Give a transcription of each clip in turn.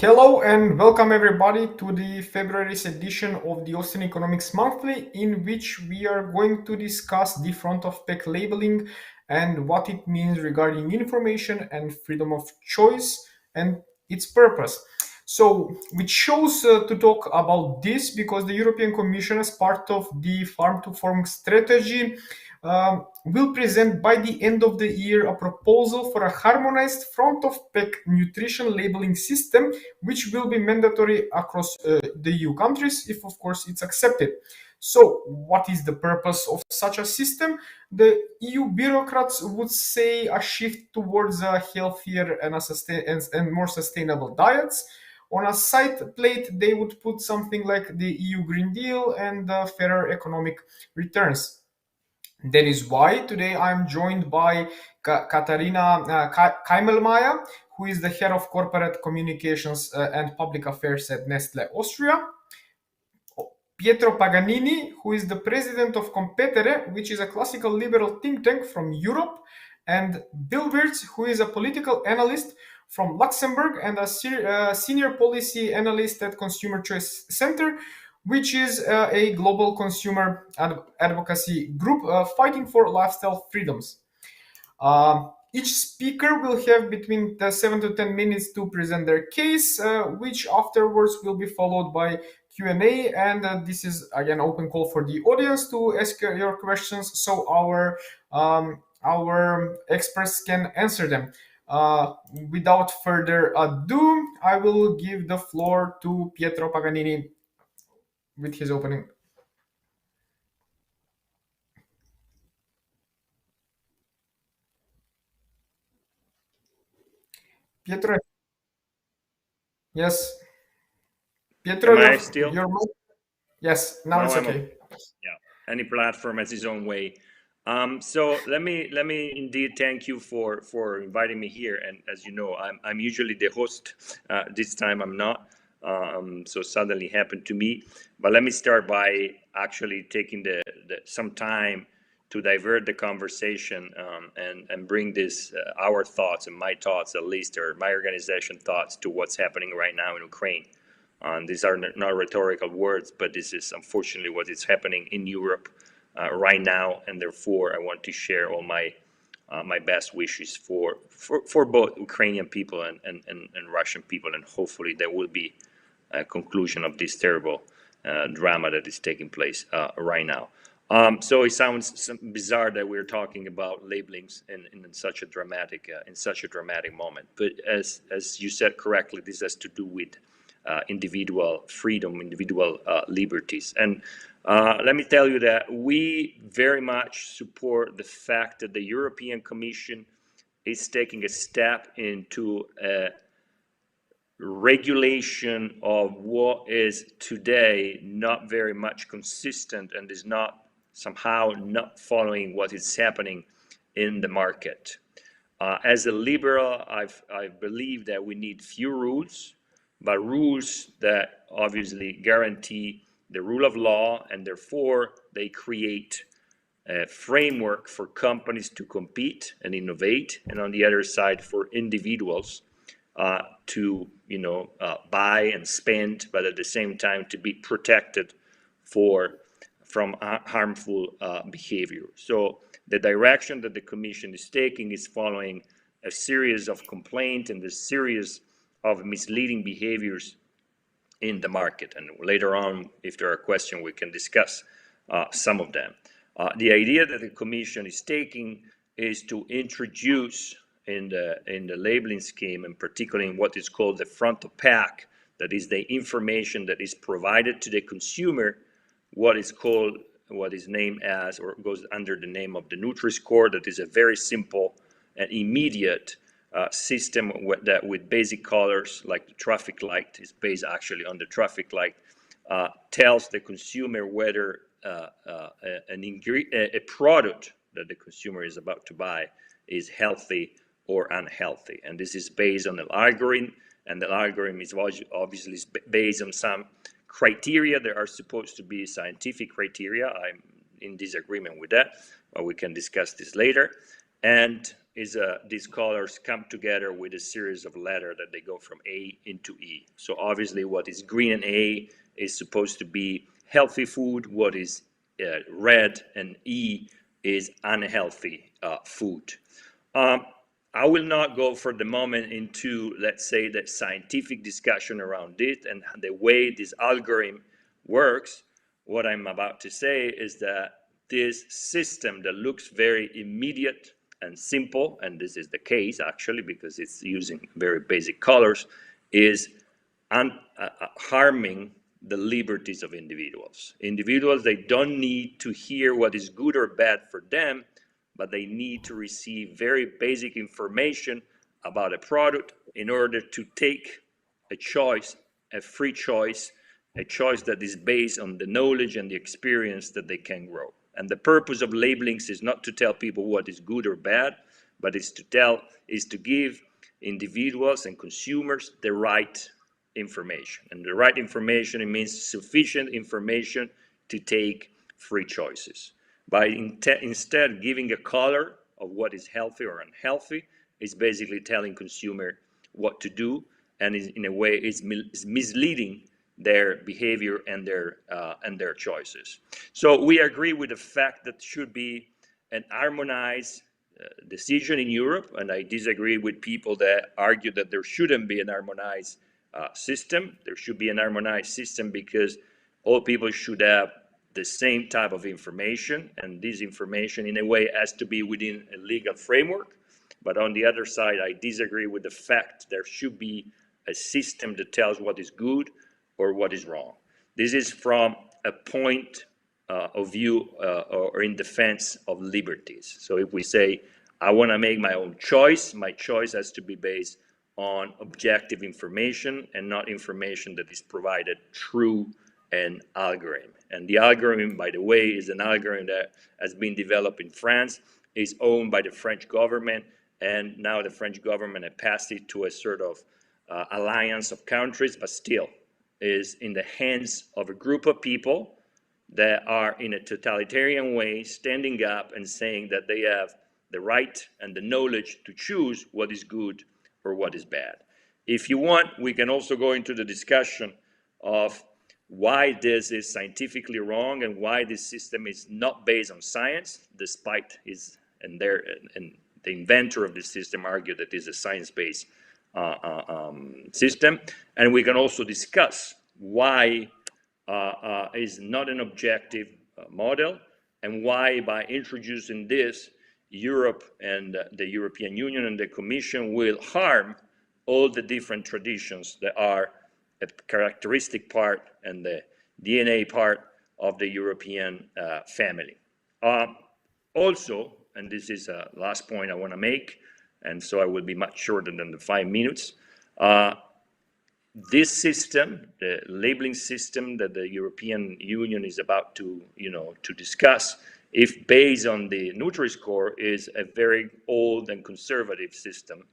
Hello and welcome everybody to the February's edition of the Austrian Economics Monthly, in which we are going to discuss the front-of-pack labeling and what it means regarding information and freedom of choice and its purpose. So we chose to talk about this because the European Commission, as part of the Farm to Fork strategy, will present by the end of the year a proposal for a harmonized front-of-pack nutrition labeling system, which will be mandatory across the EU countries if, of course, it's accepted. So, what is the purpose of such a system? The EU bureaucrats would say a shift towards a healthier and more sustainable diets. On a side plate, they would put something like the EU Green Deal and fairer economic returns. That is why today I'm joined by Katherina Keimelmayr, who is the head of corporate communications and public affairs at Nestlé Austria. Pietro Paganini, who is the president of Competere, which is a classical liberal think tank from Europe, and Bill Wirtz, who is a political analyst from Luxembourg and a senior policy analyst at Consumer Choice Center, which is a global consumer advocacy group fighting for lifestyle freedoms. Each speaker will have between 7 to 10 minutes to present their case, which afterwards will be followed by Q&A, and this is again open call for the audience to ask your questions so our experts can answer them. Without further ado, I will give the floor to Pietro Paganini with his opening. Pietro, yes. Pietro, Am I still? Yes, now it's okay. Yeah, any platform has its own way. So let me indeed thank you for inviting me here. And as you know, I'm usually the host. This time I'm not. So suddenly happened to me. But let me start by actually taking some time to divert the conversation and bring this our thoughts and my thoughts, at least, or my organization thoughts, to what's happening right now in Ukraine. These are not rhetorical words, but this is unfortunately what is happening in Europe right now, and therefore I want to share all my best wishes for both Ukrainian people and Russian people, and hopefully there will be a conclusion of this terrible drama that is taking place right now. So it sounds bizarre that we're talking about labelings in such a dramatic moment, but as you said correctly, this has to do with individual freedom, individual liberties. And let me tell you that we very much support the fact that the European Commission is taking a step into a regulation of what is today not very much consistent and is not somehow not following what is happening in the market. As a liberal, I believe that we need few rules, but rules that obviously guarantee the rule of law, and therefore they create a framework for companies to compete and innovate, and on the other side for individuals to buy and spend, but at the same time to be protected from harmful behavior. So the direction that the Commission is taking is following a series of complaints and a series of misleading behaviors in the market. And later on, if there are questions, we can discuss some of them. The idea that the Commission is taking is to introduce in the labeling scheme, and particularly in what is called the front-of-pack, that is the information that is provided to the consumer, what is named as, or goes under the name of the Nutri-Score, that is a very simple and immediate system that with basic colors, like the traffic light is based actually on the traffic light, tells the consumer whether a product that the consumer is about to buy is healthy or unhealthy. And this is based on an algorithm, and the algorithm is obviously based on some criteria that are supposed to be scientific criteria. I'm in disagreement with that, but we can discuss this later. And is these colors come together with a series of letters that they go from A into E. So obviously what is green and A is supposed to be healthy food, what is red and E is unhealthy food. I will not go for the moment into, let's say, the scientific discussion around it and the way this algorithm works. What I'm about to say is that this system that looks very immediate and simple, and this is the case actually because it's using very basic colors, is harming the liberties of individuals. Individuals, they don't need to hear what is good or bad for them, but they need to receive very basic information about a product in order to take a choice, a free choice, a choice that is based on the knowledge and the experience that they can grow. And the purpose of labelings is not to tell people what is good or bad, but is to give individuals and consumers the right information. And the right information, it means sufficient information to take free choices. By instead giving a color of what is healthy or unhealthy, is basically telling consumer what to do, and in a way is misleading their behavior and their choices. So we agree with the fact that should be an harmonized decision in Europe, and I disagree with people that argue that there shouldn't be an harmonized system. There should be an harmonized system because all people should have the same type of information, and this information in a way has to be within a legal framework. But on the other side, I disagree with the fact there should be a system that tells what is good or what is wrong. This is from a point of view or in defense of liberties. So if we say, I want to make my own choice, my choice has to be based on objective information and not information that is provided through an algorithm. And the algorithm, by the way, is an algorithm that has been developed in France, is owned by the French government, and now the French government has passed it to a sort of alliance of countries, but still is in the hands of a group of people that are in a totalitarian way standing up and saying that they have the right and the knowledge to choose what is good or what is bad. If you want, we can also go into the discussion of why this is scientifically wrong and why this system is not based on science, despite and the inventor of this system argued that it is a science-based system. And we can also discuss why is not an objective model, and why by introducing this, Europe and the European Union and the Commission will harm all the different traditions that are a characteristic part and the DNA part of the European family. Also, and this is a last point I want to make, and so I will be much shorter than the 5 minutes, this system, the labeling system that the European Union is about to discuss, if based on the Nutri-Score, is a very old and conservative system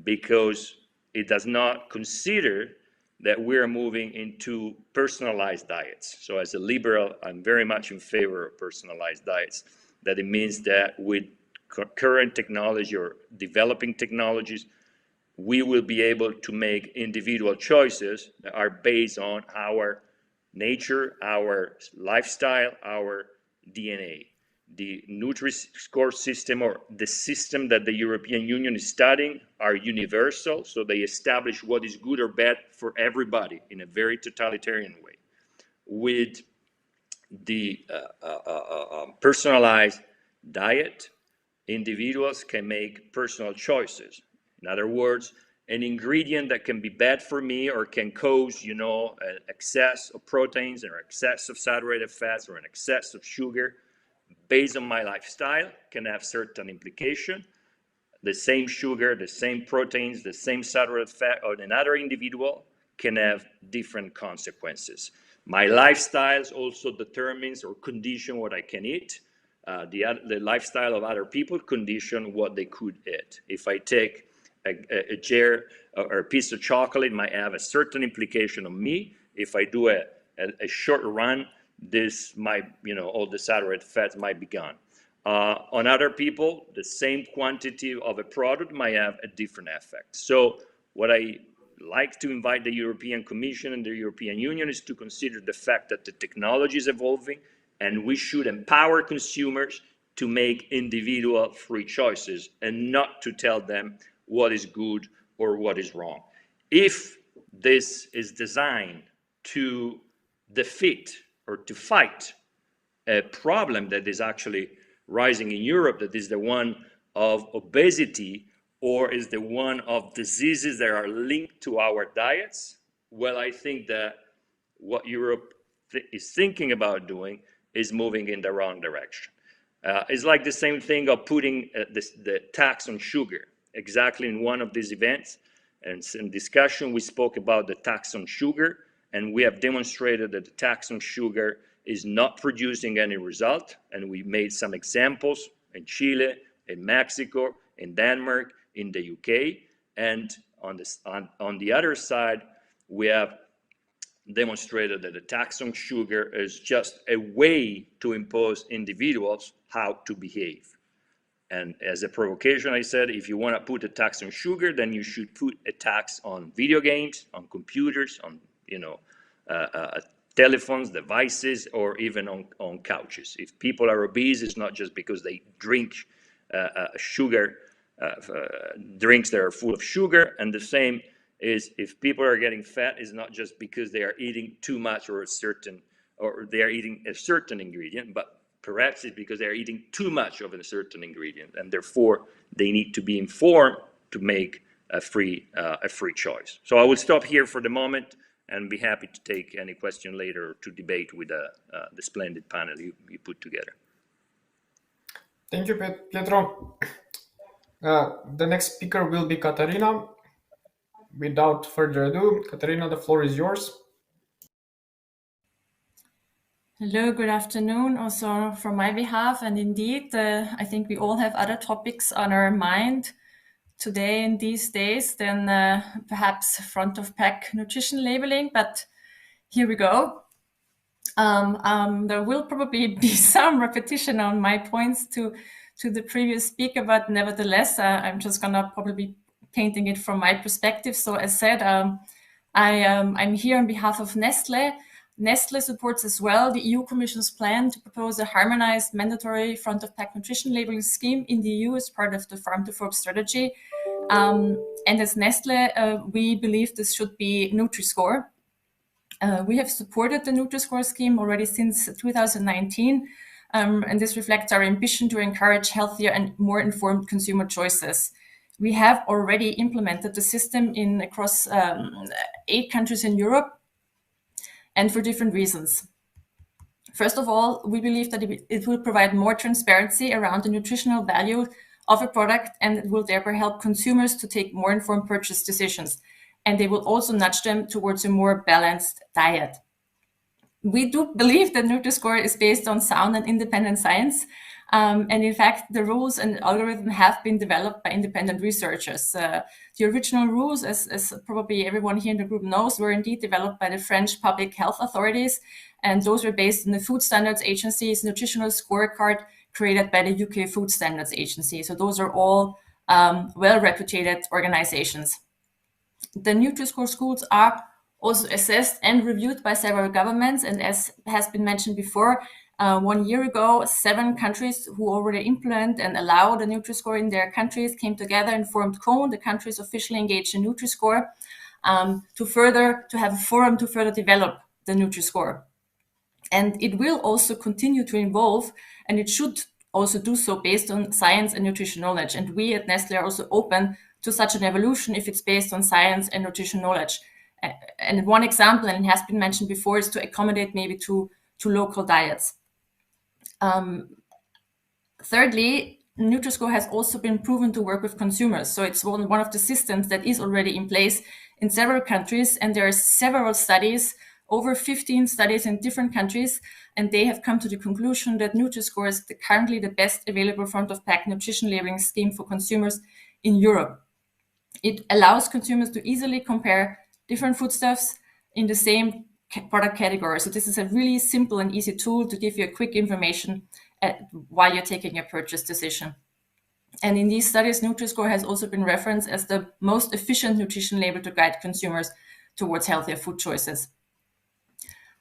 because it does not consider that we're moving into personalized diets. So as a liberal, I'm very much in favor of personalized diets. That it means that with current technology or developing technologies, we will be able to make individual choices that are based on our nature, our lifestyle, our DNA. The Nutri-Score system, or the system that the European Union is studying, are universal, so they establish what is good or bad for everybody in a very totalitarian way. With the personalized diet, individuals can make personal choices. In other words, an ingredient that can be bad for me or can cause, an excess of proteins or excess of saturated fats or an excess of sugar, based on my lifestyle, can have certain implication. The same sugar, the same proteins, the same saturated fat on another individual can have different consequences. My lifestyles also determines or condition what I can eat. The lifestyle of other people condition what they could eat. If I take a jar or a piece of chocolate, it might have a certain implication on me. If I do a short run, this might, all the saturated fats might be gone. On other people, the same quantity of a product might have a different effect. So what I like to invite the European Commission and the European Union is to consider the fact that the technology is evolving, and we should empower consumers to make individual free choices and not to tell them what is good or what is wrong. If this is designed to defeat or to fight a problem that is actually rising in Europe, that is the one of obesity, or is the one of diseases that are linked to our diets, well, I think that what Europe is thinking about doing is moving in the wrong direction. It's like the same thing of putting the tax on sugar. Exactly in one of these events and in discussion, we spoke about the tax on sugar, and we have demonstrated that the tax on sugar is not producing any result. And we made some examples in Chile, in Mexico, in Denmark, in the UK. And on the other side, we have demonstrated that the tax on sugar is just a way to impose individuals how to behave. And as a provocation, I said, if you want to put a tax on sugar, then you should put a tax on video games, on computers, on telephones, devices, or even on couches. If people are obese, it's not just because they drink sugar, drinks that are full of sugar. And the same is if people are getting fat, it's not just because they are eating too much or they are eating a certain ingredient, but perhaps it's because they're eating too much of a certain ingredient, and therefore they need to be informed to make a free choice. So I will stop here for the moment and be happy to take any question later to debate with the splendid panel you put together. Thank you, Pietro. The next speaker will be Katharina. Without further ado, Katharina, the floor is yours. Hello, good afternoon also from my behalf. And indeed, I think we all have other topics on our mind today in these days than perhaps front-of-pack nutrition labeling, but here we go. There will probably be some repetition on my points to the previous speaker, but nevertheless, I'm just gonna probably be painting it from my perspective. So as said, I'm here on behalf of Nestlé. Nestlé supports as well the EU Commission's plan to propose a harmonized mandatory front-of-pack nutrition labeling scheme in the EU as part of the Farm to Fork strategy. And as Nestlé, we believe this should be Nutri-Score. We have supported the Nutri-Score scheme already since 2019, and this reflects our ambition to encourage healthier and more informed consumer choices. We have already implemented the system across 8 countries in Europe, and for different reasons. First of all, we believe that it will provide more transparency around the nutritional value of a product, and it will therefore help consumers to take more informed purchase decisions. And they will also nudge them towards a more balanced diet. We do believe that Nutri-Score is based on sound and independent science. And in fact, the rules and algorithm have been developed by independent researchers. The original rules, as probably everyone here in the group knows, were indeed developed by the French public health authorities. And those were based on the Food Standards Agency's nutritional scorecard created by the UK Food Standards Agency. So those are all well-reputed organizations. The Nutri-Score schools are also assessed and reviewed by several governments. And as has been mentioned before, 1 year ago, 7 countries who already implement and allow the Nutri-Score in their countries came together and formed CONE, the countries officially engaged in Nutri-Score, to have a forum to further develop the Nutri-Score. And it will also continue to evolve, and it should also do so based on science and nutrition knowledge. And we at Nestlé are also open to such an evolution if it's based on science and nutrition knowledge. And one example, and it has been mentioned before, is to accommodate maybe to local diets. Thirdly, Nutri-Score has also been proven to work with consumers. So it's one of the systems that is already in place in several countries. And there are several studies, over 15 studies in different countries. And they have come to the conclusion that Nutri-Score is currently the best available front-of-pack nutrition labeling scheme for consumers in Europe. It allows consumers to easily compare different foodstuffs in the same product category. So this is a really simple and easy tool to give you a quick information while you're taking your purchase decision. And in these studies, Nutri-Score has also been referenced as the most efficient nutrition label to guide consumers towards healthier food choices.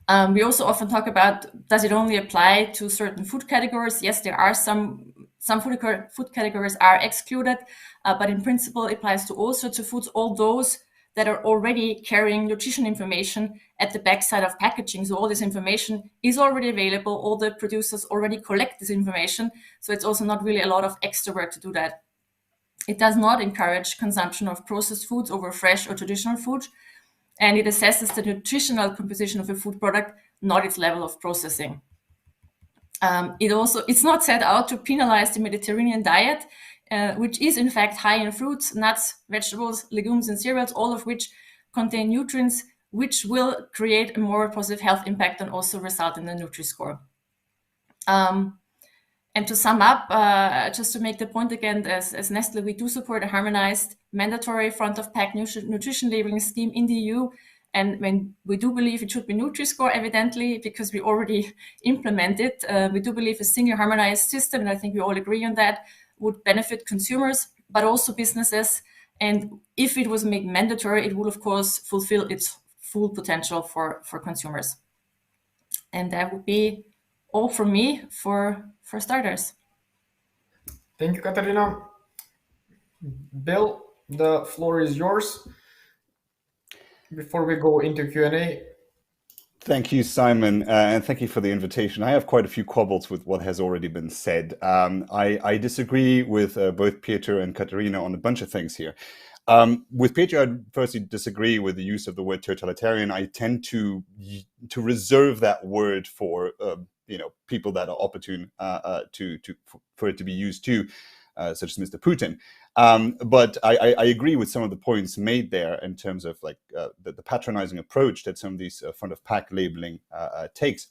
We also often talk about, does it only apply to certain food categories? Yes, there are some food categories are excluded, but in principle, it applies to all sorts of foods, all those that are already carrying nutrition information at the backside of packaging. So all this information is already available. All the producers already collect this information. So it's also not really a lot of extra work to do that. It does not encourage consumption of processed foods over fresh or traditional food. And it assesses the nutritional composition of a food product, not its level of processing. It's not set out to penalize the Mediterranean diet, which is in fact high in fruits, nuts, vegetables, legumes, and cereals, all of which contain nutrients which will create a more positive health impact and also result in the Nutri-Score. And to sum up, just to make the point again, as Nestlé, we do support a harmonized mandatory front-of-pack nutrition labeling scheme in the EU. And when we do believe it should be Nutri-Score, evidently, because we already implement it, we do believe a single harmonized system, and I think we all agree on that, would benefit consumers, but also businesses. And if it was made mandatory, it would, of course, fulfill its full potential for consumers. And that would be all from me for starters. Thank you, Katherina. Bill, the floor is yours. Before we go into Q&A. Thank you, Simon, and thank you for the invitation. I have quite a few quibbles with what has already been said. I disagree with both Peter and Katherina on a bunch of things here. With Peter, I firstly disagree with the use of the word totalitarian. I tend to reserve that word for people that are opportune for it to be used too, such as Mr. Putin. But I agree with some of the points made there in terms of like the patronizing approach that some of these front-of-pack labeling takes.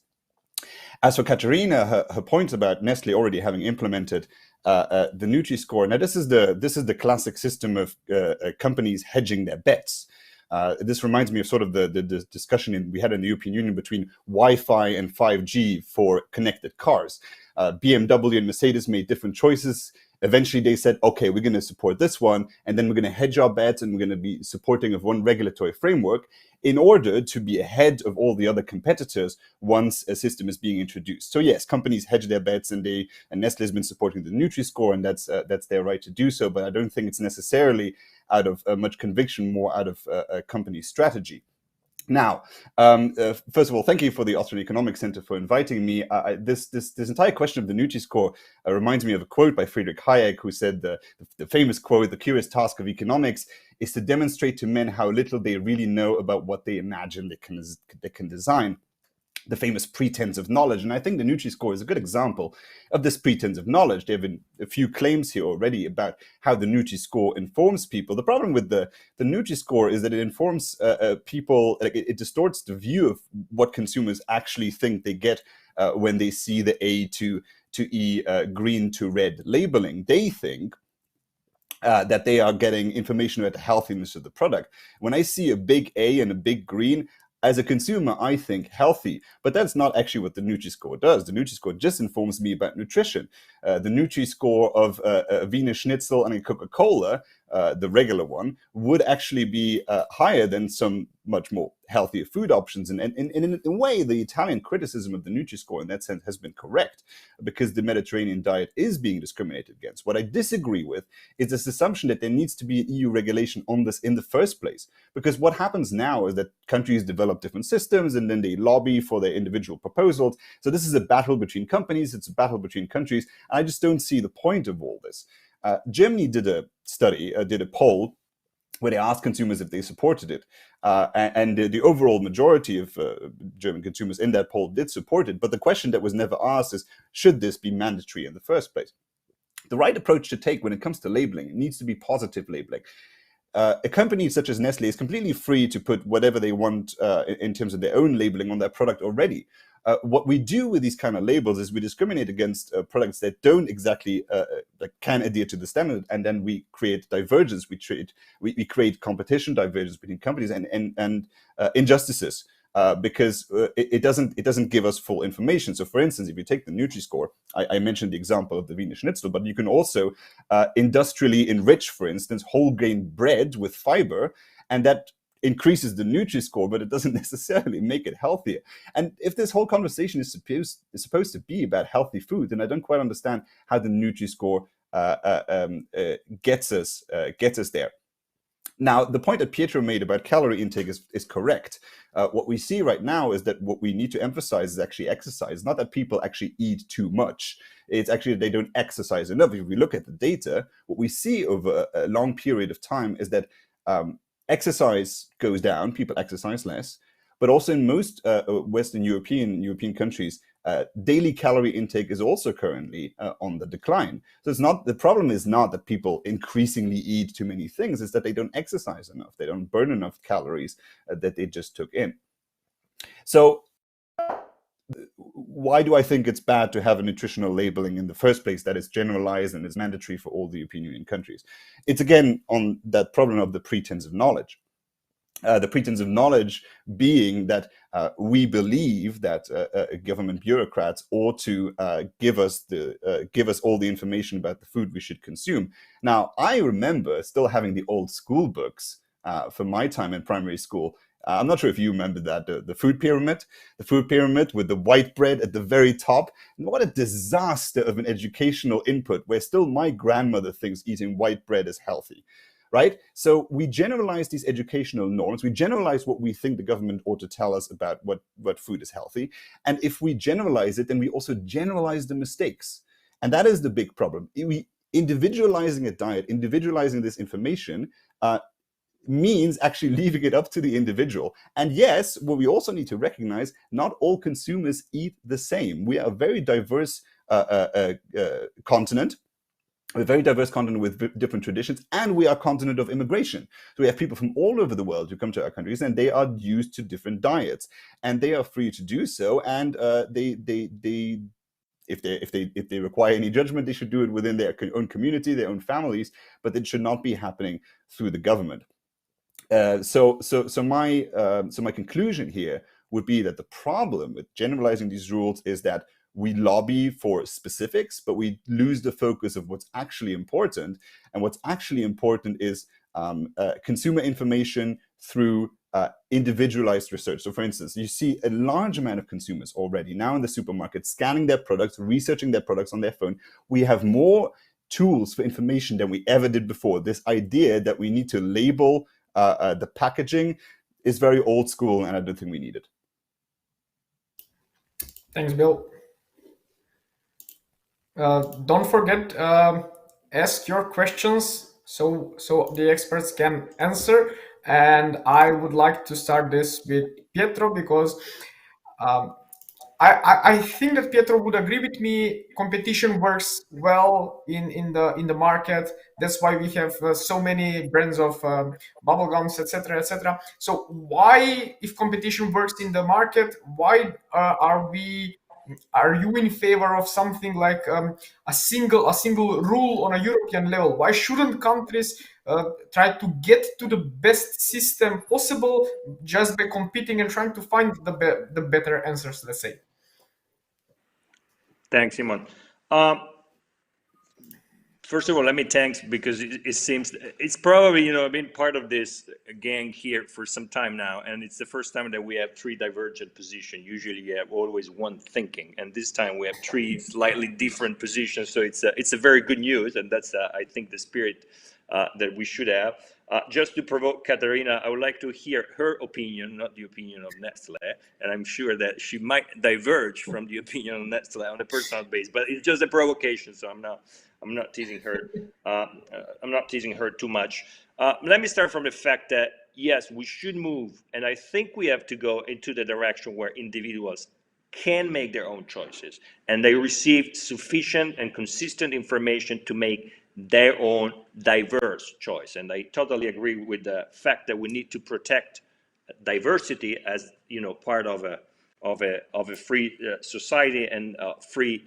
As for Katherina, her points about Nestlé already having implemented the Nutri-Score. Now, this is the classic system of companies hedging their bets. This reminds me of sort of the discussion we had in the European Union between Wi-Fi and 5G for connected cars. BMW and Mercedes made different choices. Eventually, they said, okay, we're going to support this one, and then we're going to hedge our bets, and we're going to be supporting of one regulatory framework in order to be ahead of all the other competitors once a system is being introduced. So yes, companies hedge their bets, and Nestlé has been supporting the Nutri-Score, and that's their right to do so. But I don't think it's necessarily out of much conviction, more out of a company strategy. Now, first of all, thank you for the Austrian Economic Center for inviting me. This entire question of the Nutri-Score reminds me of a quote by Friedrich Hayek, who said the famous quote, "The curious task of economics is to demonstrate to men how little they really know about what they imagine they can design." The famous pretense of knowledge. And I think the Nutri-Score is a good example of this pretense of knowledge. There have been a few claims here already about how the Nutri-Score informs people. The problem with the Nutri-Score is that it informs people, like it distorts the view of what consumers actually think they get when they see the A to E, green to red labeling. They think that they are getting information about the healthiness of the product. When I see a big A and a big green, as a consumer, I think healthy, but that's not actually what the Nutri-Score does. The Nutri-Score just informs me about nutrition. The Nutri-Score of a Wiener Schnitzel and a Coca-Cola, the regular one, would actually be higher than some much more healthier food options. And in a way, the Italian criticism of the Nutri-Score in that sense has been correct, because the Mediterranean diet is being discriminated against. What I disagree with is this assumption that there needs to be an EU regulation on this in the first place. Because what happens now is that countries develop different systems and then they lobby for their individual proposals. So this is a battle between companies, it's a battle between countries. And I just don't see the point of all this. Germany did a study, did a poll where they asked consumers if they supported it. And the overall majority of German consumers in that poll did support it. But the question that was never asked is, should this be mandatory in the first place? The right approach to take when it comes to labeling, it needs to be positive labeling. A company such as Nestlé is completely free to put whatever they want in terms of their own labeling on their product already. What we do with these kind of labels is we discriminate against products that don't exactly can adhere to the standard, and then we create divergence. We create competition, divergence between companies, and injustices because it doesn't give us full information. So, for instance, if you take the Nutri-Score, I mentioned the example of the Wiener Schnitzel, but you can also industrially enrich, for instance, whole grain bread with fiber, and that increases the Nutri-Score, but it doesn't necessarily make it healthier. And if this whole conversation is supposed to be about healthy food, then I don't quite understand how the Nutri-Score gets us there. Now, the point that Pietro made about calorie intake is correct. What we see right now is that what we need to emphasize is actually exercise, not that people actually eat too much. It's actually that they don't exercise enough. If we look at the data, what we see over a long period of time is that exercise goes down, people exercise less, but also in most Western European countries, daily calorie intake is also currently on the decline. So the problem is not that people increasingly eat too many things, it's that they don't exercise enough, they don't burn enough calories that they just took in. So why do I think it's bad to have a nutritional labeling in the first place that is generalized and is mandatory for all the European Union countries? It's again on that problem of the pretense of knowledge. The pretense of knowledge being that we believe that government bureaucrats ought to give us all the information about the food we should consume. Now, I remember still having the old school books from my time in primary school. I'm not sure if you remember that, the food pyramid with the white bread at the very top. And what a disaster of an educational input, where still my grandmother thinks eating white bread is healthy. Right? So we generalize these educational norms. We generalize what we think the government ought to tell us about what food is healthy. And if we generalize it, then we also generalize the mistakes. And that is the big problem. Individualizing a diet, individualizing this information, means actually leaving it up to the individual. And yes, what we also need to recognize, not all consumers eat the same. We are a very diverse continent. A very diverse continent with different traditions, and we are a continent of immigration. So we have people from all over the world who come to our countries, and they are used to different diets, and they are free to do so. And if they require any judgment, they should do it within their own community, their own families, but it should not be happening through the government. So my conclusion here would be that the problem with generalizing these rules is that we lobby for specifics, but we lose the focus of what's actually important. And what's actually important is consumer information through individualized research. So for instance, you see a large amount of consumers already now in the supermarket scanning their products, researching their products on their phone. We have more tools for information than we ever did before. This idea that we need to label the packaging is very old school, and I don't think we need it. Thanks, Bill. Don't forget, ask your questions so the experts can answer. And I would like to start this with Pietro, because I think that Pietro would agree with me. Competition works well in the market. That's why we have so many brands of bubblegums, etc., etc. So why, if competition works in the market, why are you in favor of something like a single rule on a European level? Why shouldn't countries try to get to the best system possible just by competing and trying to find the better answers, let's say? Thanks, Simon. First of all, let me thanks, because it seems it's probably, I've been part of this gang here for some time now, and it's the first time that we have three divergent positions. Usually you have always one thinking, and this time we have three slightly different positions. So it's a very good news, and that's I think the spirit that we should have. Just to provoke Katherina, I would like to hear her opinion, not the opinion of Nestlé, and I'm sure that she might diverge from the opinion of Nestlé on a personal basis, but it's just a provocation, so I'm not teasing her. I'm not teasing her too much. Let me start from the fact that, yes, we should move, and I think we have to go into the direction where individuals can make their own choices, and they receive sufficient and consistent information to make their own diverse choice. And I totally agree with the fact that we need to protect diversity as part of a free society and free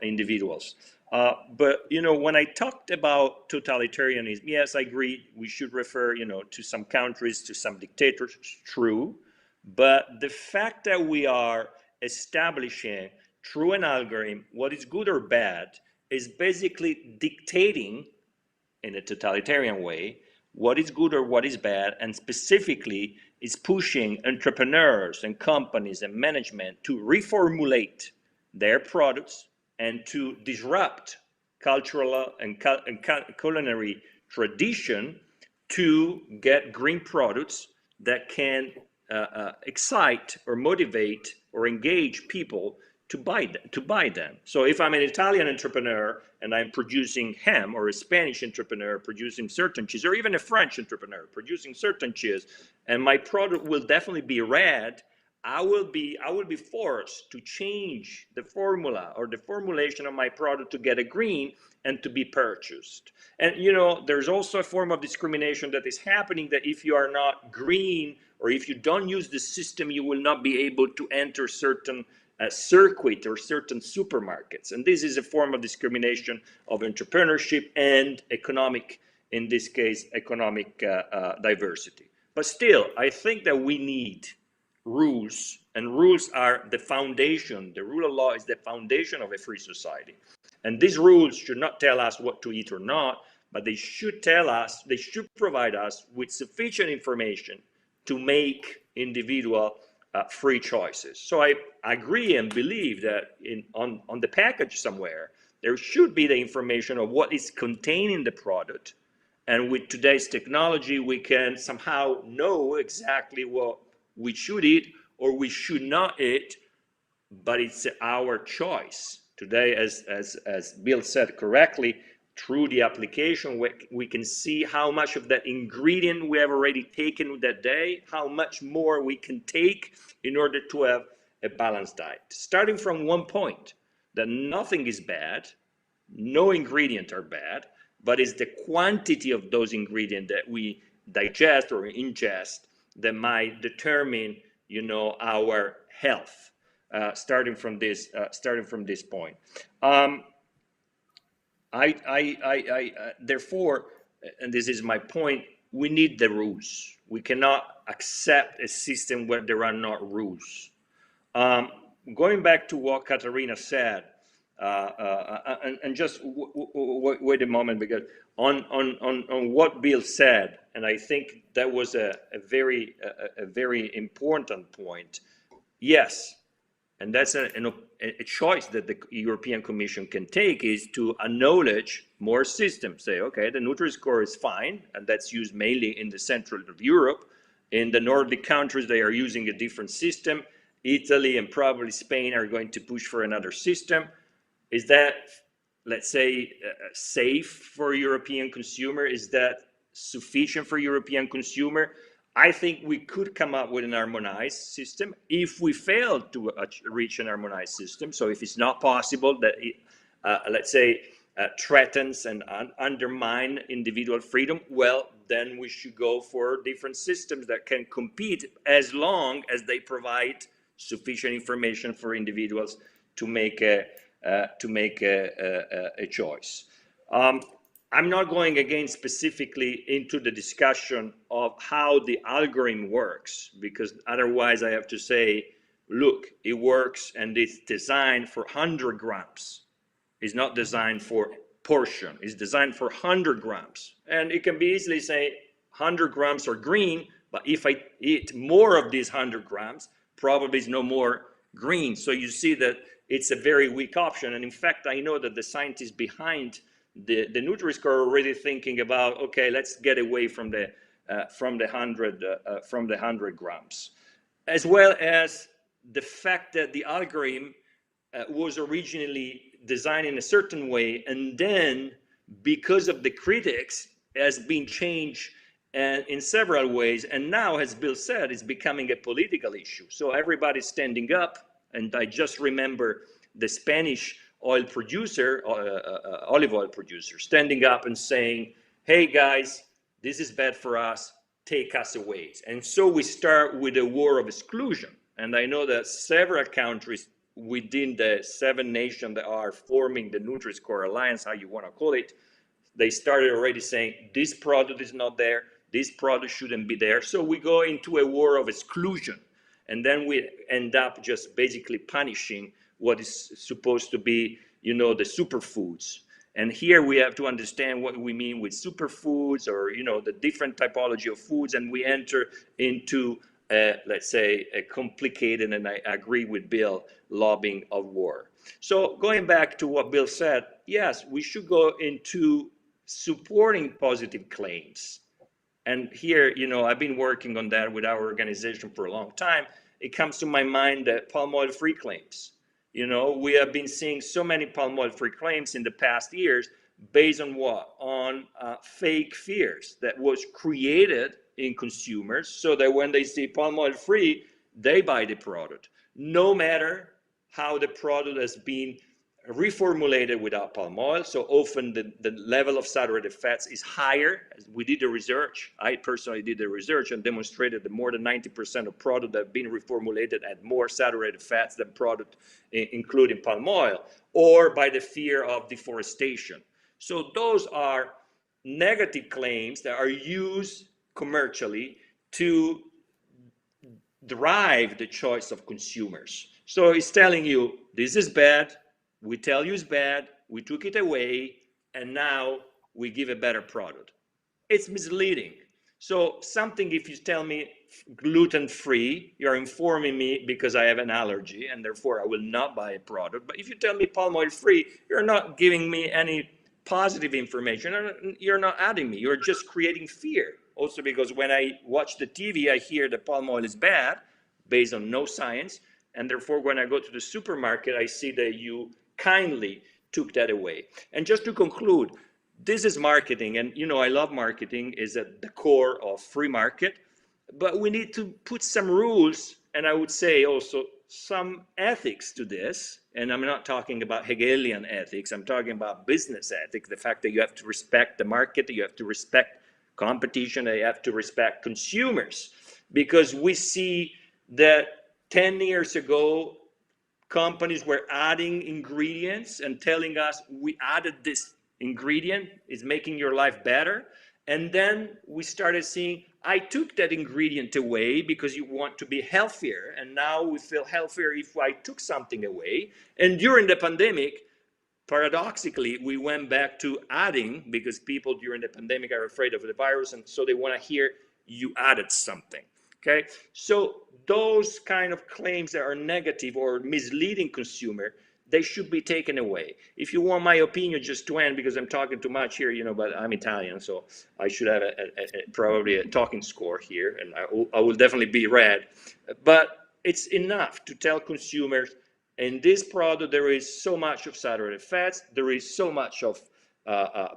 individuals. But when I talked about totalitarianism, yes, I agree we should refer to some countries, to some dictators. True. But the fact that we are establishing through an algorithm what is good or bad is basically dictating in a totalitarian way what is good or what is bad, and specifically is pushing entrepreneurs and companies and management to reformulate their products and to disrupt cultural and culinary tradition to get green products that can excite or motivate or engage people to buy them. So if I'm an Italian entrepreneur and I'm producing ham, or a Spanish entrepreneur producing certain cheese, or even a French entrepreneur producing certain cheese, and my product will definitely be red, I will be forced to change the formula or the formulation of my product to get a green and to be purchased. And there's also a form of discrimination that is happening, that if you are not green, or if you don't use the system, you will not be able to enter certain circuit or certain supermarkets. And this is a form of discrimination of entrepreneurship and economic, in this case, economic diversity. But still, I think that we need rules, and rules are the foundation. The rule of law is the foundation of a free society. And these rules should not tell us what to eat or not, but they should provide us with sufficient information to make individual free choices. So I agree and believe that on the package somewhere, there should be the information of what is contained in the product. And with today's technology, we can somehow know exactly what we should eat or we should not eat, but it's our choice. Today, as Bill said correctly, through the application, we can see how much of that ingredient we have already taken that day, how much more we can take in order to have a balanced diet. Starting from one point, that nothing is bad, no ingredients are bad, but it's the quantity of those ingredients that we digest or ingest that might determine, our health. Starting from this point. Therefore, and this is my point, we need the rules. We cannot accept a system where there are not rules. Going back to what Katherina said, and just wait a moment, because on what Bill said, and I think that was a very important point. Yes, and that's a choice that the European Commission can take, is to acknowledge more systems. Say, okay, the Nutri-Score is fine, and that's used mainly in the central of Europe. In the Nordic countries, they are using a different system. Italy and probably Spain are going to push for another system. Is that, let's say, safe for European consumer? Is that sufficient for European consumer? I think we could come up with an harmonized system. If we fail to reach an harmonized system, so if it's not possible, that it, let's say, threatens and undermine individual freedom, well, then we should go for different systems that can compete, as long as they provide sufficient information for individuals to make a choice. I'm not going again specifically into the discussion of how the algorithm works, because otherwise I have to say, look, it works and it's designed for 100 grams. It's not designed for portion. It's designed for 100 grams. And it can be easily say 100 grams are green, but if I eat more of these 100 grams, probably it's no more green. So you see that it's a very weak option. And in fact, I know that the scientists behind the Nutri-Score are already thinking about, okay, let's get away from the 100 grams, as well as the fact that the algorithm was originally designed in a certain way, and then because of the critics has been changed in several ways, and now, as Bill said, it's becoming a political issue. So everybody's standing up, and I just remember the Spanish olive oil producer standing up and saying, hey guys, this is bad for us, take us away. And so we start with a war of exclusion. And I know that several countries within the 7 nations that are forming the Nutri-Score Alliance, how you want to call it, they started already saying, this product is not there, this product shouldn't be there. So we go into a war of exclusion. And then we end up just basically punishing what is supposed to be, the superfoods. And here we have to understand what we mean with superfoods, or, the different typology of foods, and we enter into, let's say, a complicated, and I agree with Bill, lobbying of war. So going back to what Bill said, yes, we should go into supporting positive claims. And here, I've been working on that with our organization for a long time. It comes to my mind that palm oil free claims. We have been seeing so many palm oil free claims in the past years based on what? On fake fears that was created in consumers, so that when they see palm oil free, they buy the product, no matter how the product has been reformulated without palm oil. So often the level of saturated fats is higher. We did the research. I personally did the research and demonstrated that more than 90% of product that have been reformulated had more saturated fats than product including palm oil, or by the fear of deforestation. So those are negative claims that are used commercially to drive the choice of consumers. So it's telling you, this is bad, we tell you it's bad, we took it away, and now we give a better product. It's misleading. So something, if you tell me gluten-free, you're informing me because I have an allergy, and therefore I will not buy a product. But if you tell me palm oil-free, you're not giving me any positive information. You're not adding me. You're just creating fear. Also because when I watch the TV, I hear that palm oil is bad, based on no science. And therefore, when I go to the supermarket, I see that you kindly took that away. And just to conclude, this is marketing. And, I love marketing, is at the core of free market. But we need to put some rules, and I would say also some ethics to this. And I'm not talking about Hegelian ethics. I'm talking about business ethics, the fact that you have to respect the market, that you have to respect competition, that you have to respect consumers. Because we see that 10 years ago, companies were adding ingredients and telling us, we added this ingredient, it's making your life better. And then we started seeing, I took that ingredient away because you want to be healthier. And now we feel healthier if I took something away. And during the pandemic, paradoxically, we went back to adding, because people during the pandemic are afraid of the virus. And so they want to hear you added something. Okay, so those kind of claims that are negative or misleading consumer, they should be taken away. If you want my opinion, just to end, because I'm talking too much here, but I'm Italian, so I should have probably a talking score here, and I will definitely be read. But it's enough to tell consumers, in this product, there is so much of saturated fats, there is so much of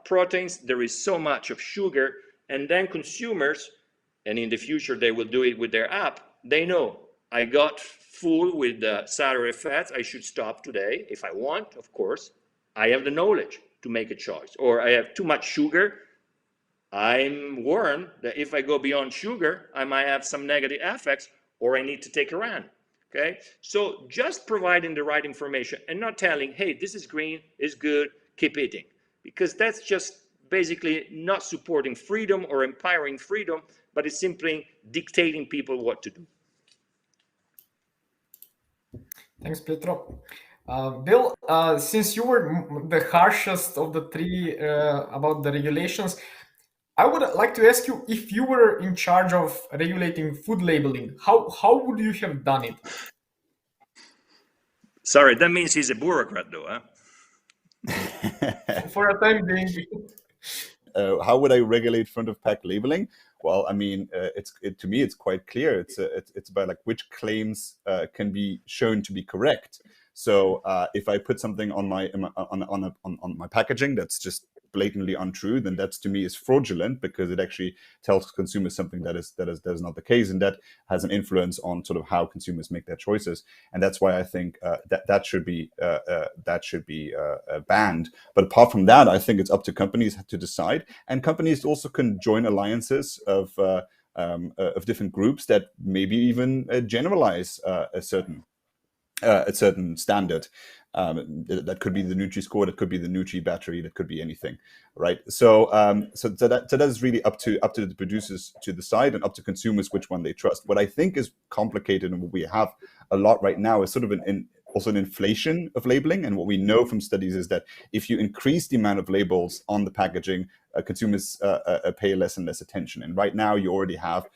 proteins, there is so much of sugar, and then consumers, and in the future they will do it with their app, they know, I got full with saturated fats, I should stop today if I want, of course. I have the knowledge to make a choice. Or I have too much sugar, I'm warned that if I go beyond sugar, I might have some negative effects, or I need to take a run. Okay, so just providing the right information and not telling, hey, this is green, it's good, keep eating. Because that's just basically not supporting freedom or empowering freedom, but it's simply dictating people what to do. Thanks, Pietro. Bill, since you were the harshest of the three about the regulations, I would like to ask you, if you were in charge of regulating food labeling, how would you have done it? Sorry, that means he's a bureaucrat though, huh? For a time being. How would I regulate front-of-pack labeling? Well, I mean, to me, it's quite clear. It's about like which claims can be shown to be correct. So if I put something on my packaging that's just blatantly untrue, then that's, to me, is fraudulent, because it actually tells consumers something that is not the case, and that has an influence on sort of how consumers make their choices. And that's why I think that should be banned. But apart from that, I think it's up to companies to decide, and companies also can join alliances of different groups that maybe even generalize a certain standard. That could be the Nutri-Score, that could be the Nutri battery, that could be anything, right? So that is really up to the producers to decide, and up to consumers which one they trust. What I think is complicated, and what we have a lot right now, is sort of also an inflation of labeling. And what we know from studies is that if you increase the amount of labels on the packaging, consumers pay less and less attention. And right now you already have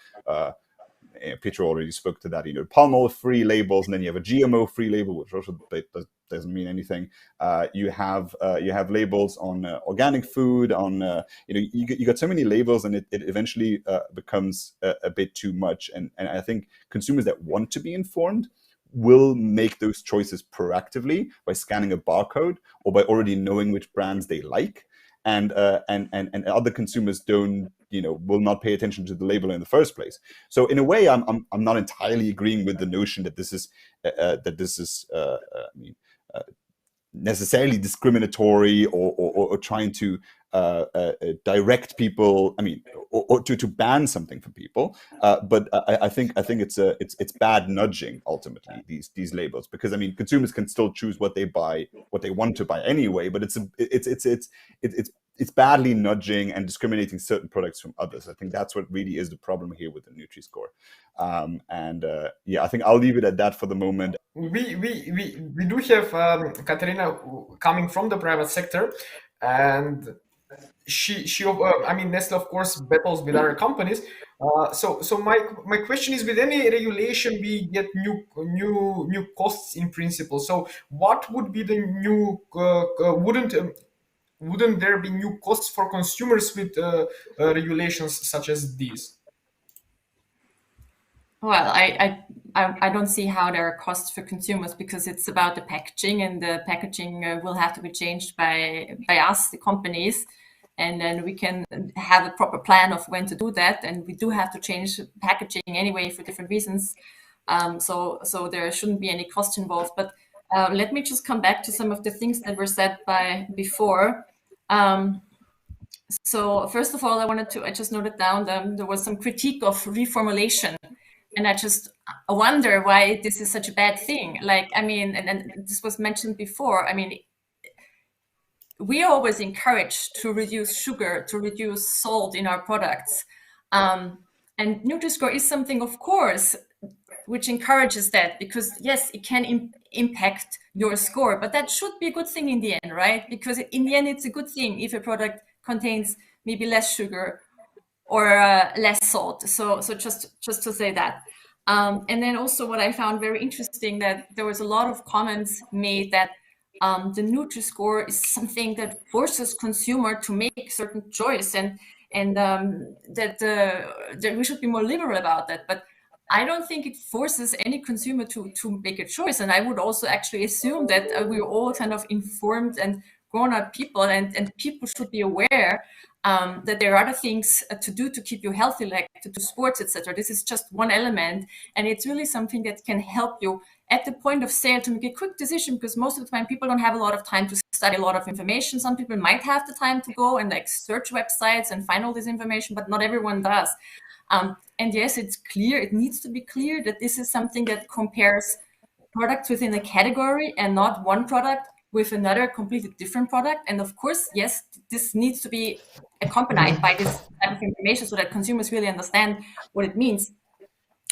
Peter already spoke to that. Palm oil-free labels, and then you have a GMO-free label, which also doesn't mean anything. You have labels on organic food. On you got so many labels, and it eventually becomes a bit too much. And I think consumers that want to be informed will make those choices proactively by scanning a barcode or by already knowing which brands they like. And other consumers will not pay attention to the label in the first place. So in a way, I'm not entirely agreeing with the notion that this is necessarily discriminatory or trying to direct people. I mean, or to ban something from people. But I think it's bad nudging ultimately, these labels, because I mean consumers can still choose what they buy, what they want to buy anyway. But it's badly nudging and discriminating certain products from others. I think that's what really is the problem here with the Nutri-Score. I think I'll leave it at that for the moment. We do have Katherina coming from the private sector, and Nestlé, of course, battles with other companies. So my question is, with any regulation, we get new costs in principle. So what would be the new? Wouldn't there be new costs for consumers with regulations such as these? Well, I don't see how there are costs for consumers, because it's about the packaging, and the packaging will have to be changed by us, the companies, and then we can have a proper plan of when to do that. And we do have to change packaging anyway for different reasons. So there shouldn't be any cost involved. But let me just come back to some of the things that were said before. So first of all, I just noted down there was some critique of reformulation. And I just wonder why this is such a bad thing. Like, I mean, and this was mentioned before. I mean, we are always encouraged to reduce sugar, to reduce salt in our products. And Nutri-Score is something, of course, which encourages that, because yes, it can impact your score, but that should be a good thing in the end, right? Because in the end, it's a good thing if a product contains maybe less sugar or less salt. So just to say that. And then also what I found very interesting, that there was a lot of comments made that the Nutri-Score is something that forces consumer to make certain choice, and that we should be more liberal about that. But I don't think it forces any consumer to make a choice. And I would also actually assume that we're all kind of informed and grown-up people, and people should be aware that there are other things to do to keep you healthy, like to do sports, etc. This is just one element, and it's really something that can help you at the point of sale to make a quick decision, because most of the time people don't have a lot of time to study a lot of information. Some people might have the time to go and like search websites and find all this information, but not everyone does. And yes, it's clear, it needs to be clear that this is something that compares products within a category and not one product with another completely different product. And of course, yes, this needs to be accompanied by this type of information so that consumers really understand what it means.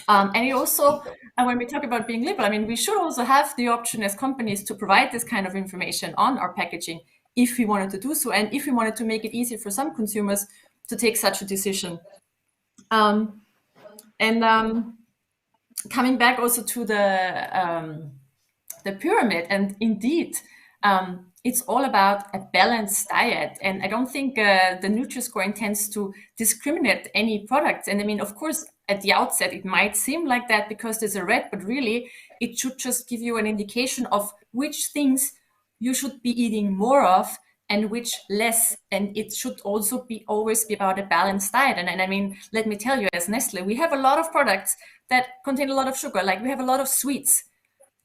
And it also, when we talk about being liberal, I mean, we should also have the option as companies to provide this kind of information on our packaging if we wanted to do so, and if we wanted to make it easier for some consumers to take such a decision. Coming back also to the pyramid, and indeed, it's all about a balanced diet. And I don't think the Nutri-Score intends to discriminate any products. And I mean, of course, at the outset, it might seem like that because there's a red, but really, it should just give you an indication of which things you should be eating more of and which less. And it should also always be about a balanced diet. And I mean, let me tell you, as Nestle, we have a lot of products that contain a lot of sugar. Like we have a lot of sweets,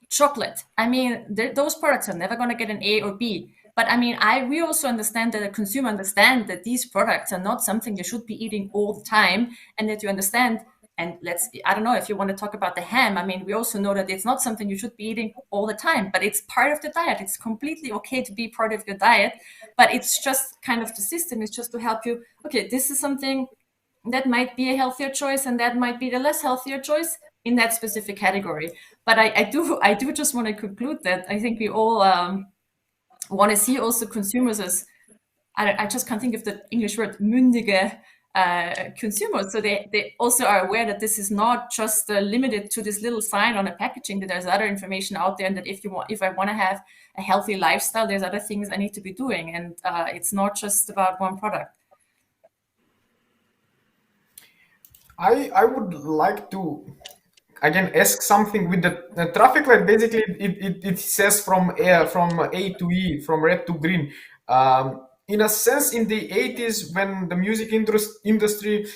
chocolate. I mean, those products are never going to get an A or B. But I mean, we also understand that a consumer understands that these products are not something you should be eating all the time, and that you understand And I don't know if you want to talk about the ham. I mean, we also know that it's not something you should be eating all the time, but it's part of the diet. It's completely okay to be part of your diet, but it's just kind of the system. It's just to help you. Okay, this is something that might be a healthier choice, and that might be the less healthier choice in that specific category. But I do just want to conclude that I think we all want to see also consumers as, I just can't think of the English word, mündige consumers. So they also are aware that this is not just limited to this little sign on a packaging, that there's other information out there, and that if I want to have a healthy lifestyle, there's other things I need to be doing, and it's not just about one product. I would like to again ask something with the traffic light. Basically, it says from A to E, from red to green. In a sense, in the 80s, when the music industry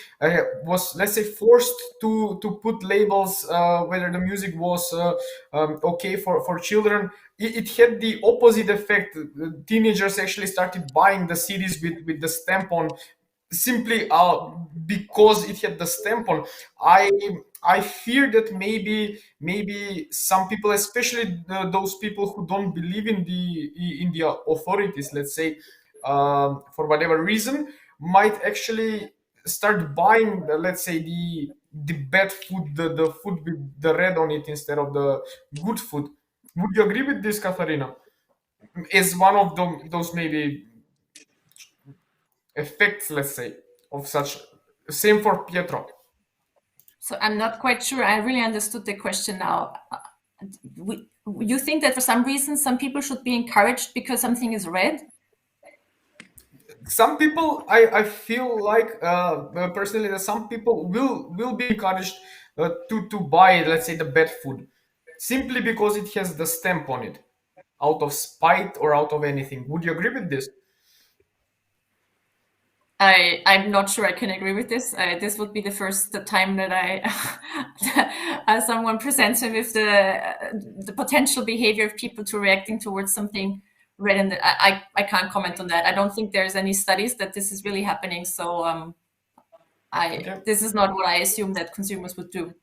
was, let's say, forced to put labels whether the music was okay for children, it had the opposite effect. Teenagers actually started buying the CDs with the stamp on, simply because it had the stamp on. I fear that maybe some people, especially those people who don't believe in the authorities, let's say, for whatever reason, might actually start buying, let's say, the bad food, the food with the red on it instead of the good food. Would you agree with this, Katharina? Is one of those maybe effects, let's say, of such. Same for Pietro. So I'm not quite sure I really understood the question now. You think that for some reason some people should be encouraged because something is red? Some people, I feel like personally, that some people will be encouraged to buy, let's say, the bad food, simply because it has the stamp on it, out of spite or out of anything. Would you agree with this? I'm not sure I can agree with this. This would be the first time that someone presents me with the potential behavior of people to reacting towards something red, and I can't comment on that. I don't think there's any studies that this is really happening. So Okay. this is not what I assume that consumers would do.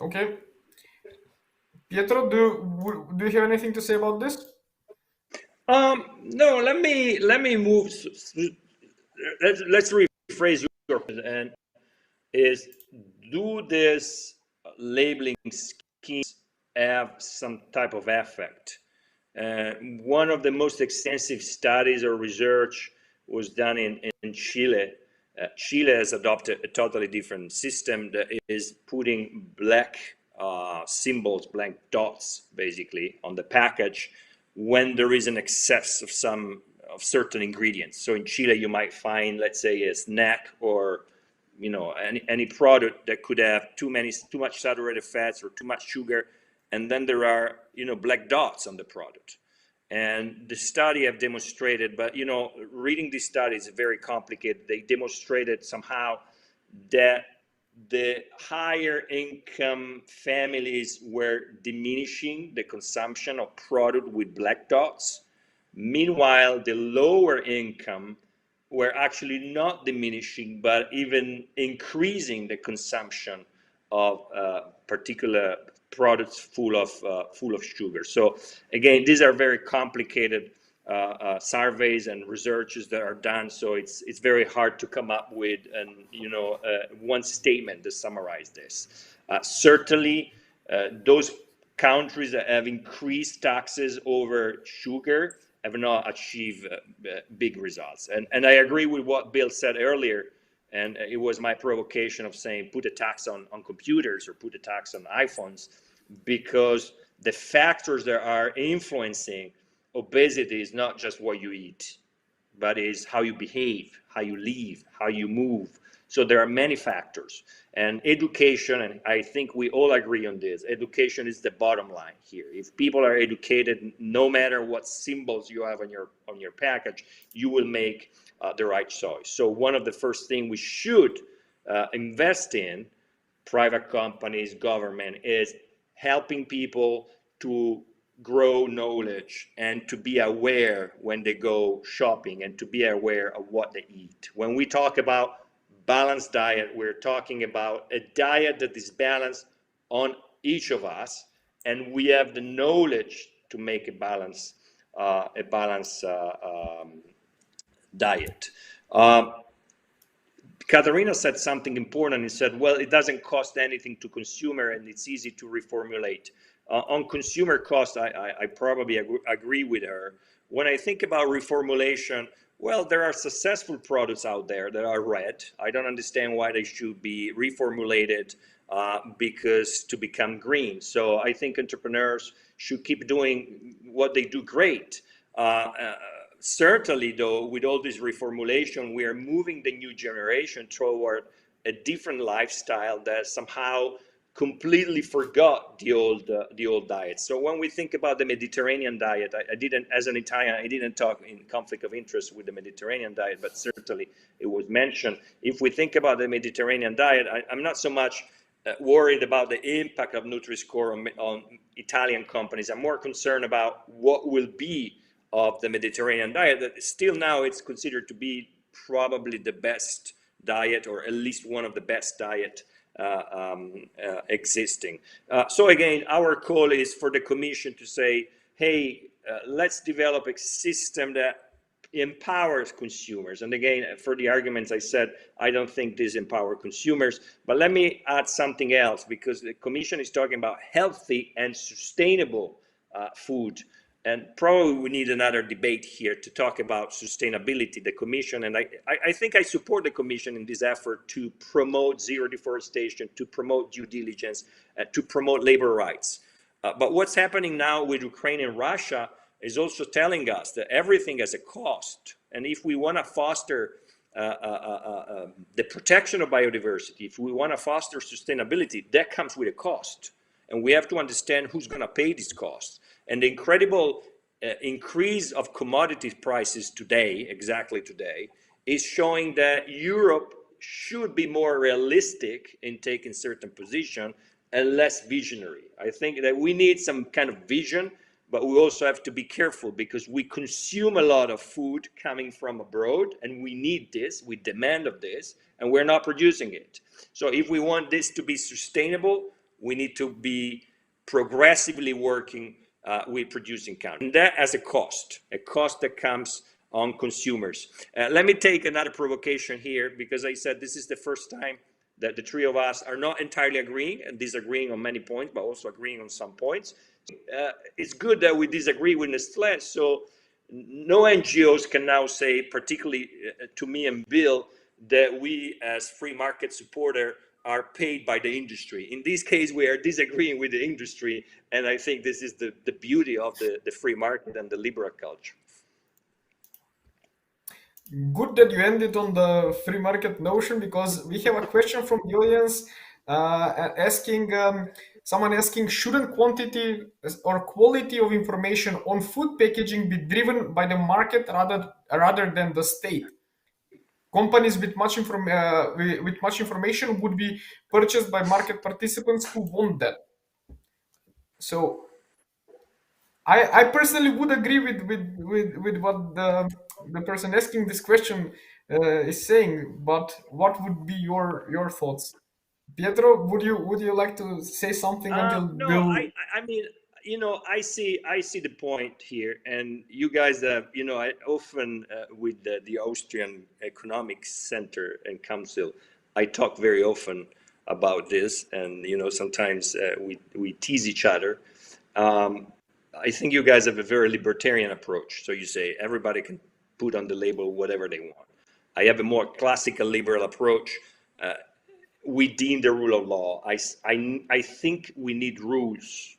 Okay. Pietro, do you have anything to say about this? No, let me move. Let's rephrase your question, and is, do this labeling schemes have some type of effect? One of the most extensive studies or research was done in Chile. Chile has adopted a totally different system that is putting black symbols, blank dots, basically, on the package when there is an excess of certain ingredients. So in Chile, you might find, let's say, a snack or any product that could have too much saturated fats or too much sugar, and then there are black dots on the product. And the study have demonstrated, but reading these studies is very complicated. They demonstrated somehow that the higher income families were diminishing the consumption of product with black dots. Meanwhile, the lower income were actually not diminishing, but even increasing the consumption of particular products full of sugar. So again, these are very complicated surveys and researches that are done. So it's very hard to come up with one statement to summarize this. Certainly, those countries that have increased taxes over sugar have not achieved big results. And I agree with what Bill said earlier, and it was my provocation of saying put a tax on computers or put a tax on iPhones, because the factors that are influencing obesity is not just what you eat, but is how you behave, how you live, how you move. So there are many factors, and education, and I think we all agree on this, education is the bottom line here. If people are educated, no matter what symbols you have on your package, you will make the right choice. So one of the first things we should invest in, private companies, government, is helping people to grow knowledge and to be aware when they go shopping and to be aware of what they eat. When we talk about balanced diet, we're talking about a diet that is balanced on each of us, and we have the knowledge to make a balanced diet. Katherina said something important. He said, well, it doesn't cost anything to consumer and it's easy to reformulate. On consumer cost, I probably agree with her. When I think about reformulation, well, there are successful products out there that are red. I don't understand why they should be reformulated because to become green. So I think entrepreneurs should keep doing what they do great. Certainly, though, with all this reformulation, we are moving the new generation toward a different lifestyle that somehow completely forgot the old diet. So when we think about the Mediterranean diet, I didn't, as an Italian, I didn't talk in conflict of interest with the Mediterranean diet, but certainly it was mentioned. If we think about the Mediterranean diet, I'm not so much worried about the impact of Nutri-Score on Italian companies. I'm more concerned about what will be of the Mediterranean diet, that still now it's considered to be probably the best diet, or at least one of the best diet existing. So again, our call is for the Commission to say, hey, let's develop a system that empowers consumers. And again, for the arguments I said, I don't think this empowers consumers, but let me add something else, because the Commission is talking about healthy and sustainable food. And probably we need another debate here to talk about sustainability, the Commission. And I think I support the Commission in this effort to promote zero deforestation, to promote due diligence, to promote labor rights. But what's happening now with Ukraine and Russia is also telling us that everything has a cost. And if we want to foster the protection of biodiversity, if we want to foster sustainability, that comes with a cost. And we have to understand who's going to pay this cost. And the incredible increase of commodity prices today, exactly today, is showing that Europe should be more realistic in taking certain position and less visionary. I think that we need some kind of vision, but we also have to be careful, because we consume a lot of food coming from abroad, and we need this, we demand of this, and we're not producing it. So if we want this to be sustainable, we need to be progressively working with producing countries. And that has a cost that comes on consumers. Let me take another provocation here, because I said this is the first time that the three of us are not entirely agreeing and disagreeing on many points, but also agreeing on some points. It's good that we disagree with Nestlé, so no NGOs can now say, particularly to me and Bill, that we as free market supporter are paid by the industry. In this case, we are disagreeing with the industry, and I think this is the beauty of the free market and the liberal culture. Good that you ended on the free market notion, because we have a question from the audience someone asking, shouldn't quantity or quality of information on food packaging be driven by the market rather than the state? Companies with much information would be purchased by market participants who want that. So I personally would agree with what the person asking this question is saying, but what would be your thoughts? Pietro, would you like to say something until No, Bill? I mean, I see the point here, and you guys have, I often with the Austrian Economics Center and Council, I talk very often about this, and sometimes we tease each other. I think you guys have a very libertarian approach. So you say everybody can put on the label whatever they want. I have a more classical liberal approach. Within the rule of law, I think we need rules,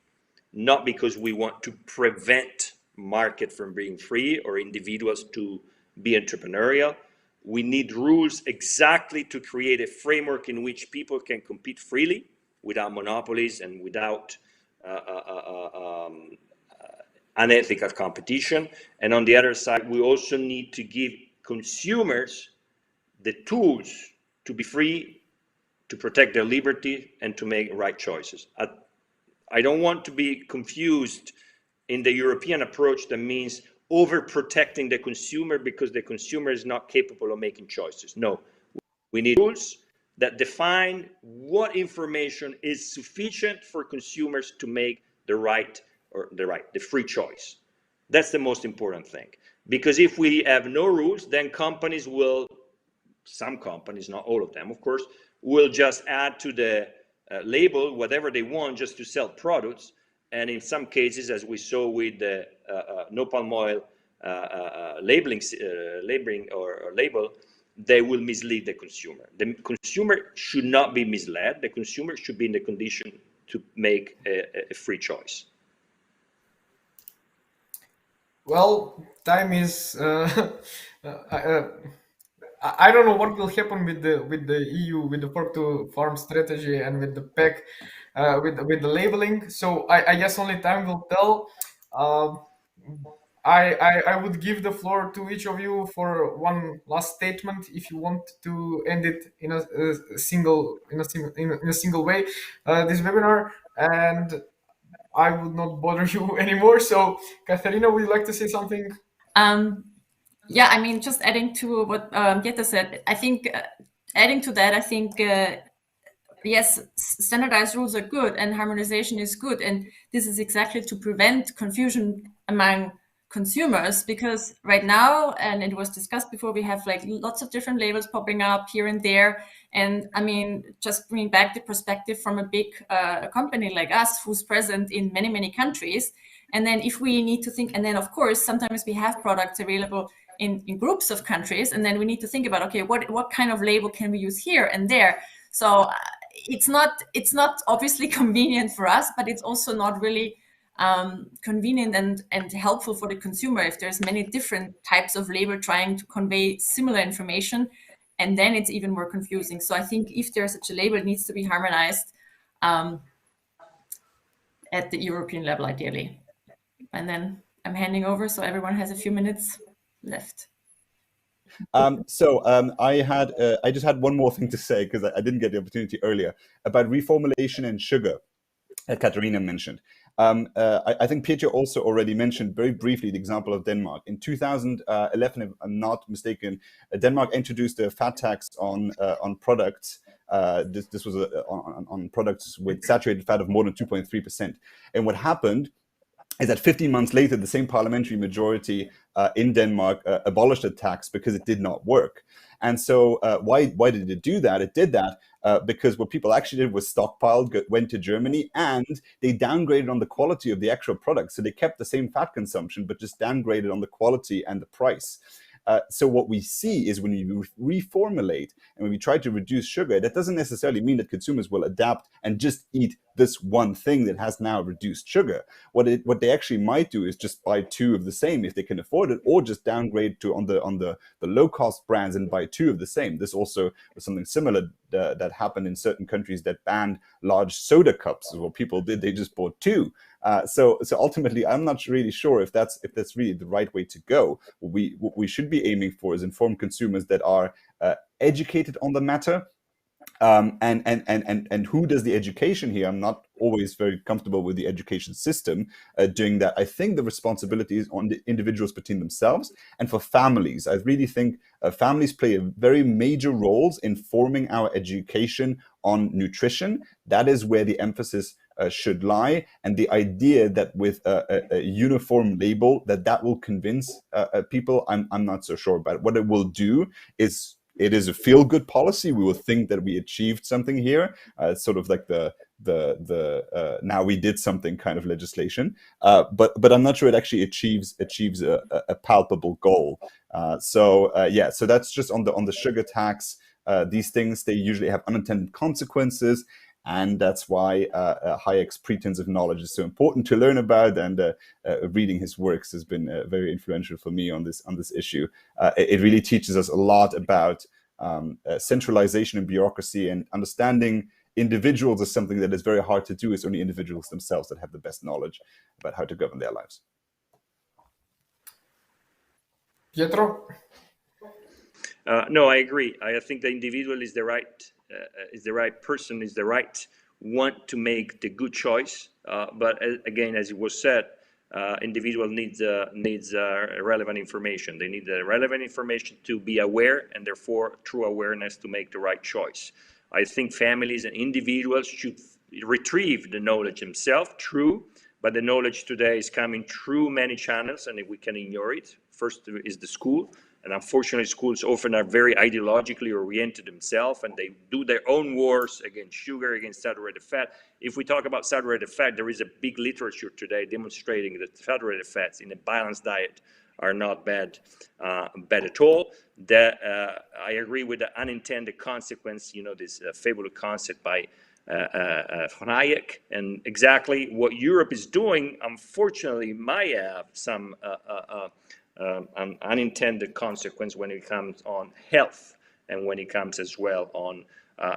not because we want to prevent market from being free or individuals to be entrepreneurial. We need rules exactly to create a framework in which people can compete freely without monopolies and without unethical competition. And on the other side, we also need to give consumers the tools to be free, to protect their liberty, and to make right choices. I don't want to be confused in the European approach that means overprotecting the consumer because the consumer is not capable of making choices. No, we We need rules that define what information is sufficient for consumers to make the free choice. That's the most important thing. Because if we have no rules, then companies will, some companies, not all of them, of course, will just add to the label whatever they want just to sell products. And in some cases, as we saw with the no palm oil labeling or label, they will mislead the consumer. The consumer should not be misled. The consumer should be in the condition to make a free choice. Well, time is. I don't know what will happen with the EU, with the farm to farm strategy, and with the pack, with the labeling. So I guess only time will tell. Um, I would give the floor to each of you for one last statement, if you want to end it in a single way, this webinar, and I would not bother you anymore. So, Katharina, would you like to say something? Yeah, I mean, just adding to what Jetta said, I think adding to that, I think yes, standardized rules are good and harmonization is good, and this is exactly to prevent confusion among consumers, because right now, and it was discussed before, we have like lots of different labels popping up here and there. And I mean, just bringing back the perspective from a big company like us who's present in many, many countries. And then if we need to think, and then of course, sometimes we have products available in groups of countries, and then we need to think about, okay, what kind of label can we use here and there? So it's not obviously convenient for us, but it's also not really convenient and helpful for the consumer if there's many different types of label trying to convey similar information, and then it's even more confusing. So I think if there's such a label, it needs to be harmonized at the European level, ideally. And then I'm handing over, so everyone has a few minutes left. I just had one more thing to say, because I didn't get the opportunity earlier, about reformulation and sugar that Katharina mentioned. I think Pietro also already mentioned very briefly the example of Denmark. In 2011, if I'm not mistaken, Denmark introduced a fat tax on products. This was on products with saturated fat of more than 2.3%. And what happened is that 15 months later, the same parliamentary majority in Denmark abolished the tax because it did not work. And so why did it do that? It did that because what people actually did was stockpiled, went to Germany, and they downgraded on the quality of the actual product. So they kept the same fat consumption, but just downgraded on the quality and the price. So what we see is when you reformulate and when we try to reduce sugar, that doesn't necessarily mean that consumers will adapt and just eat this one thing that has now reduced sugar. What they actually might do is just buy two of the same if they can afford it, or just downgrade to on the low cost brands and buy two of the same. This also was something similar that happened in certain countries that banned large soda cups. What people did, they just bought two. So ultimately, I'm not really sure if that's really the right way to go. What we should be aiming for is informed consumers that are educated on the matter. And who does the education here? I'm not always very comfortable with the education system doing that. I think the responsibility is on the individuals between themselves and for families. I really think families play a very major roles in forming our education on nutrition. That is where the emphasis should lie, and the idea that with a uniform label that will convince people, I'm not so sure about it. What it will do is, it is a feel-good policy. We will think that we achieved something here. It's sort of like the now we did something kind of legislation, but I'm not sure it actually achieves a palpable goal. So that's just on the sugar tax. These things, they usually have unintended consequences. And that's why Hayek's pretense of knowledge is so important to learn about. And reading his works has been very influential for me on this issue. It really teaches us a lot about centralization and bureaucracy, and understanding individuals is something that is very hard to do. It's only individuals themselves that have the best knowledge about how to govern their lives. Pietro? No, I agree. I think the individual is the right person, is the right one to make the good choice. But again, as it was said, individual needs relevant information. They need the relevant information to be aware, and therefore true awareness to make the right choice. I think families and individuals should retrieve the knowledge themselves, true, but the knowledge today is coming through many channels, and if we can ignore it, first is the school. And unfortunately, schools often are very ideologically oriented themselves, and they do their own wars against sugar, against saturated fat. If we talk about saturated fat, there is a big literature today demonstrating that saturated fats in a balanced diet are not bad at all. I agree with the unintended consequence, this fabulous concept by von Hayek, and exactly what Europe is doing, unfortunately, might have some an unintended consequence when it comes on health and when it comes as well on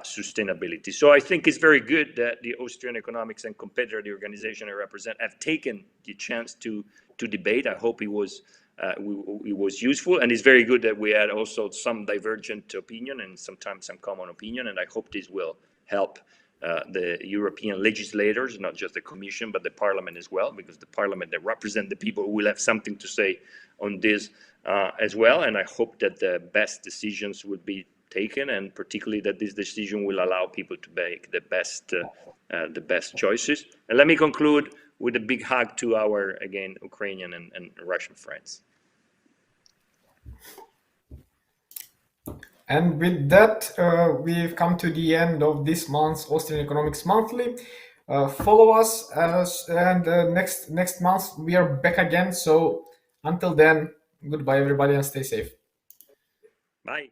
sustainability. So I think it's very good that the Austrian Economics and Competitor, the organization I represent, have taken the chance to debate. I hope it was useful, and it's very good that we had also some divergent opinion and sometimes some common opinion, and I hope this will help the European legislators, not just the Commission, but the Parliament as well, because the Parliament that represent the people will have something to say on this as well. And I hope that the best decisions will be taken, and particularly that this decision will allow people to make the best choices. And let me conclude with a big hug to our, again, Ukrainian and Russian friends. And with that, we've come to the end of this month's Austrian Economics Monthly. Follow us, and next month we are back again. So until then, goodbye everybody, and stay safe. Bye.